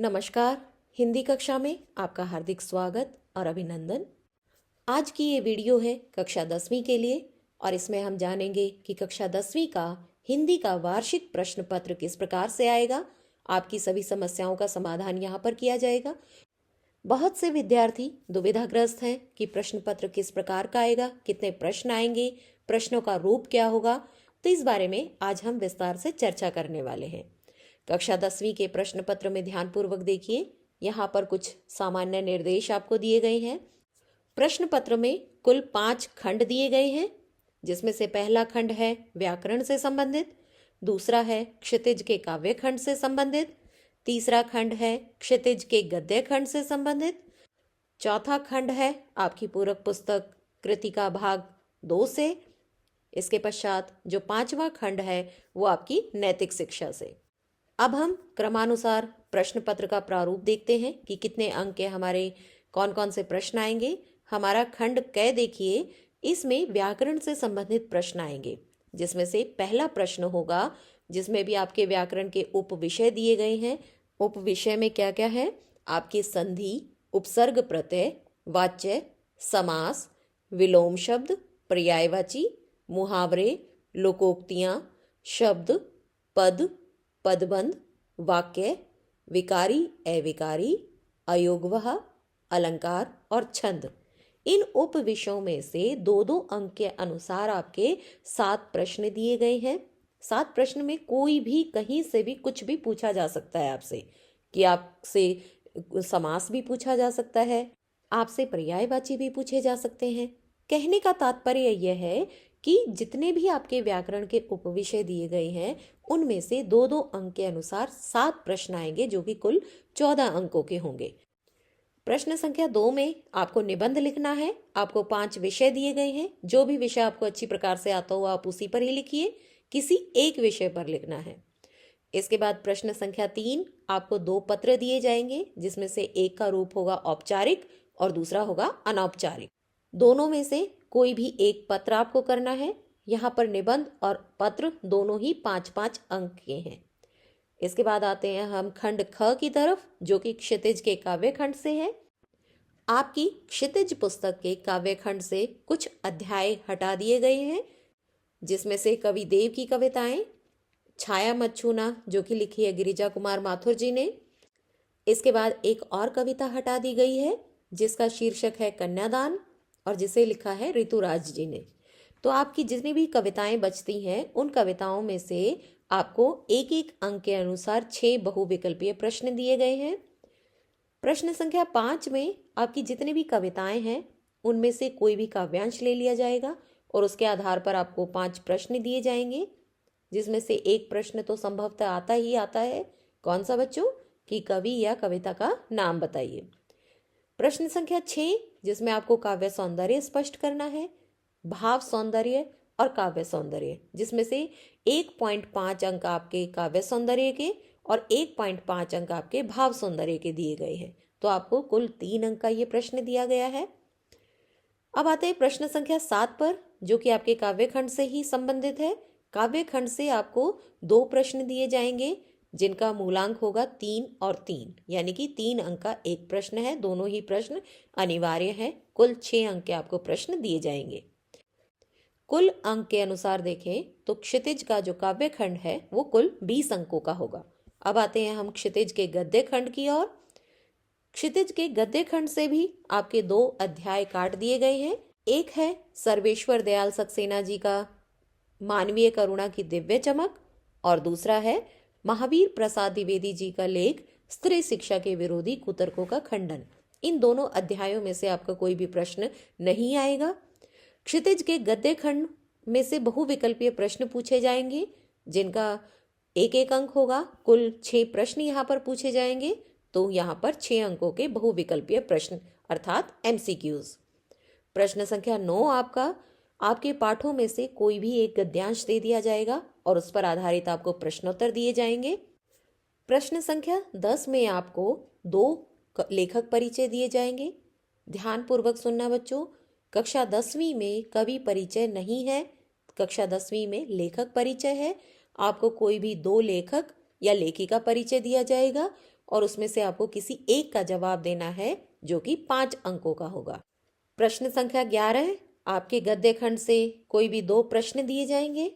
नमस्कार। हिंदी कक्षा में आपका हार्दिक स्वागत और अभिनंदन। आज की ये वीडियो है कक्षा 10वीं के लिए और इसमें हम जानेंगे कि कक्षा 10वीं का हिंदी का वार्षिक प्रश्न पत्र किस प्रकार से आएगा। आपकी सभी समस्याओं का समाधान यहाँ पर किया जाएगा। बहुत से विद्यार्थी दुविधाग्रस्त हैं कि प्रश्न पत्र किस प्रकार का आएगा, कितने प्रश्न आएंगे, प्रश्नों का रूप क्या होगा। तो इस बारे में आज हम विस्तार से चर्चा करने वाले हैं। कक्षा 10वीं के प्रश्न पत्र में ध्यानपूर्वक देखिए। यहाँ पर कुछ सामान्य निर्देश आपको दिए गए हैं। प्रश्न पत्र में कुल 5 खंड दिए गए हैं, जिसमें से पहला खंड है व्याकरण से संबंधित, दूसरा है क्षितिज के काव्य खंड से संबंधित, तीसरा खंड है क्षितिज के गद्य खंड से संबंधित, चौथा खंड है आपकी पूरक पुस्तक कृतिका भाग 2 से। इसके पश्चात जो 5वां खंड है वो आपकी नैतिक शिक्षा से। अब हम क्रमानुसार प्रश्न पत्र का प्रारूप देखते हैं कि कितने अंक के हमारे कौन कौन से प्रश्न आएंगे। हमारा खंड क देखिए, इसमें व्याकरण से संबंधित प्रश्न आएंगे, जिसमें से पहला प्रश्न होगा जिसमें भी आपके व्याकरण के उप विषय दिए गए हैं। उप विषय में क्या क्या है? आपकी संधि, उपसर्ग प्रत्यय, वाच्य, समास, विलोम शब्द, पर्यायवाची, मुहावरे, लोकोक्तियां, शब्द, पद, पदबंध, वाक्य, विकारी, अविकारी, अयोगवह, अलंकार और छंद। इन उप विषयों में से 2-2 अंक के अनुसार आपके 7 प्रश्न दिए गए हैं। 7 प्रश्न में कोई भी कहीं से भी कुछ भी पूछा जा सकता है आपसे, कि आपसे समास भी पूछा जा सकता है, आपसे पर्यायवाची भी पूछे जा सकते हैं। कहने का तात्पर्य यह है कि जितने भी आपके व्याकरण के उपविषय दिए गए हैं उनमें से 2-2 अंक के अनुसार 7 प्रश्न आएंगे, जो कि कुल 14 अंकों के होंगे। प्रश्न संख्या 2 में आपको निबंध लिखना है। आपको 5 विषय दिए गए हैं। जो भी विषय आपको अच्छी प्रकार से आता हो आप उसी पर ही लिखिए, किसी एक विषय पर लिखना है। इसके बाद प्रश्न संख्या 3, आपको 2 पत्र दिए जाएंगे, जिसमें से एक का रूप होगा औपचारिक और दूसरा होगा अनौपचारिक। दोनों में से कोई भी एक पत्र आपको करना है। यहाँ पर निबंध और पत्र दोनों ही 5-5 अंक के हैं। इसके बाद आते हैं हम खंड ख की तरफ, जो कि क्षितिज के काव्य खंड से है। आपकी क्षितिज पुस्तक के काव्य खंड से कुछ अध्याय हटा दिए गए हैं, जिसमें से कवि देव की कविताएं, छाया मत छूना, जो कि लिखी है गिरिजा कुमार माथुर जी ने। इसके बाद एक और कविता हटा दी गई है, जिसका शीर्षक है कन्यादान और जिसे लिखा है ऋतुराज जी ने। तो आपकी जितनी भी कविताएं बचती हैं उन कविताओं में से आपको एक एक अंक के अनुसार 6 बहुविकल्पीय प्रश्न दिए गए हैं। प्रश्न संख्या 5 में आपकी जितनी भी कविताएं हैं उनमें से कोई भी काव्यांश ले लिया जाएगा और उसके आधार पर आपको 5 प्रश्न दिए जाएंगे, जिसमें से एक प्रश्न तो संभवतः आता ही आता है। कौन सा बच्चों? कि कवि या कविता का नाम बताइए। प्रश्न संख्या 6, जिसमें आपको काव्य सौंदर्य स्पष्ट करना है, भाव सौंदर्य और काव्य सौंदर्य, जिसमें से 1.5 अंक आपके काव्य सौंदर्य के और 1.5 अंक आपके भाव सौंदर्य के दिए गए हैं। तो आपको कुल 3 अंक का ये प्रश्न दिया गया है। अब आते हैं प्रश्न संख्या 7 पर, जो कि आपके काव्य खंड से ही संबंधित है। काव्य खंड से आपको 2 प्रश्न दिए जाएंगे, जिनका मूलांक होगा 3 और 3, यानी कि 3 अंक का एक प्रश्न है। दोनों ही प्रश्न अनिवार्य है। कुल 6 अंक के आपको प्रश्न दिए जाएंगे। कुल अंक के अनुसार देखें तो क्षितिज का जो काव्य खंड है वो कुल 20 अंकों का होगा। अब आते हैं हम क्षितिज के गद्य खंड की ओर। क्षितिज के गद्य खंड से भी आपके 2 अध्याय काट दिए गए हैं। एक है सर्वेश्वर दयाल सक्सेना जी का मानवीय करुणा की दिव्य चमक और दूसरा है महावीर प्रसाद द्विवेदी जी का लेख स्त्री शिक्षा के विरोधी कुतर्कों का खंडन। इन दोनों अध्यायों में से आपका कोई भी प्रश्न नहीं आएगा। क्षितिज के गद्य खंड में से बहुविकल्पीय प्रश्न पूछे जाएंगे, जिनका एक एक अंक होगा। कुल 6 प्रश्न यहाँ पर पूछे जाएंगे, तो यहाँ पर 6 अंकों के बहुविकल्पीय प्रश्न अर्थात MCQs। प्रश्न संख्या 9 आपके पाठों में से कोई भी एक गद्यांश दे दिया जाएगा और उस पर आधारित आपको प्रश्नोत्तर दिए जाएंगे। प्रश्न संख्या 10 में आपको 2 लेखक परिचय दिए जाएंगे। ध्यानपूर्वक सुनना बच्चों, कक्षा 10वीं में कवि परिचय नहीं है, कक्षा 10वीं में लेखक परिचय है। आपको कोई भी 2 लेखक या लेखिका परिचय दिया जाएगा और उसमें से आपको किसी एक का जवाब देना है जो कि 5 अंकों का होगा। प्रश्न संख्या 11, आपके गद्य खंड से कोई भी 2 प्रश्न दिए जाएंगे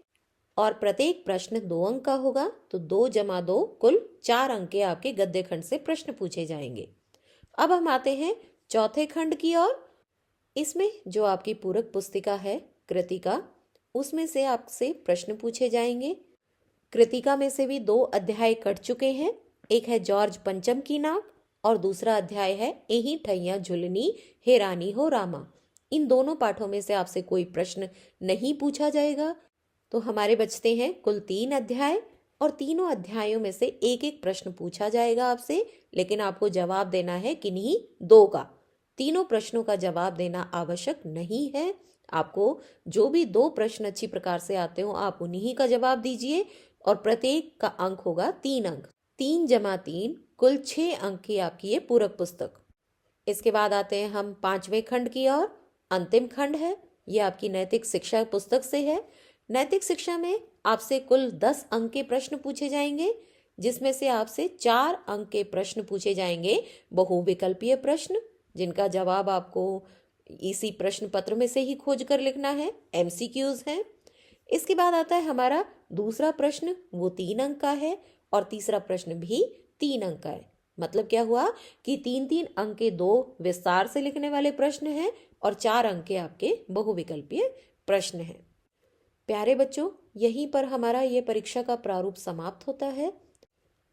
और प्रत्येक प्रश्न 2 अंक का होगा, तो 2 जमा 2 कुल 4 अंक के आपके गद्य खंड से प्रश्न पूछे जाएंगे। अब हम आते हैं चौथे खंड की ओर। इसमें जो आपकी पूरक पुस्तिका है कृतिका, उसमें से आपसे प्रश्न पूछे जाएंगे। कृतिका में से भी 2 अध्याय कट चुके हैं। एक है जॉर्ज पंचम की नाक और दूसरा अध्याय है एही ठैया झुलनी हे रानी हो रामा। इन दोनों पाठों में से आपसे कोई प्रश्न नहीं पूछा जाएगा, तो हमारे बचते हैं कुल 3 अध्याय और तीनों अध्यायों में से एक एक प्रश्न पूछा जाएगा आपसे, लेकिन आपको जवाब देना है किन्हीं 2 का। तीनों प्रश्नों का जवाब देना आवश्यक नहीं है। आपको जो भी 2 प्रश्न अच्छी प्रकार से आते हो आप उन्हीं का जवाब दीजिए और प्रत्येक का अंक होगा 3 अंक। 3 जमा 3 कुल 6 अंक की आपकी ये पूरक पुस्तक। इसके बाद आते हैं हम 5वें खंड की ओर। अंतिम खंड है, ये आपकी नैतिक शिक्षा पुस्तक से है। नैतिक शिक्षा में आपसे कुल 10 अंक के प्रश्न पूछे जाएंगे, जिसमें से आपसे 4 अंक के प्रश्न पूछे जाएंगे बहुविकल्पीय प्रश्न, जिनका जवाब आपको इसी प्रश्न पत्र में से ही खोज कर लिखना है, एमसीक्यूज हैं। इसके बाद आता है हमारा दूसरा प्रश्न, वो 3 अंक का है और तीसरा प्रश्न भी 3 अंक का है। मतलब क्या हुआ कि 3-3 अंक के 2 विस्तार से लिखने वाले प्रश्न हैं और 4 अंक के आपके बहुविकल्पीय प्रश्न हैं। प्यारे बच्चों, यहीं पर हमारा ये परीक्षा का प्रारूप समाप्त होता है।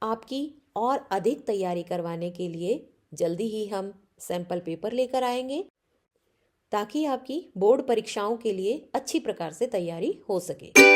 आपकी और अधिक तैयारी करवाने के लिए जल्दी ही हम सैंपल पेपर लेकर आएंगे, ताकि आपकी बोर्ड परीक्षाओं के लिए अच्छी प्रकार से तैयारी हो सके।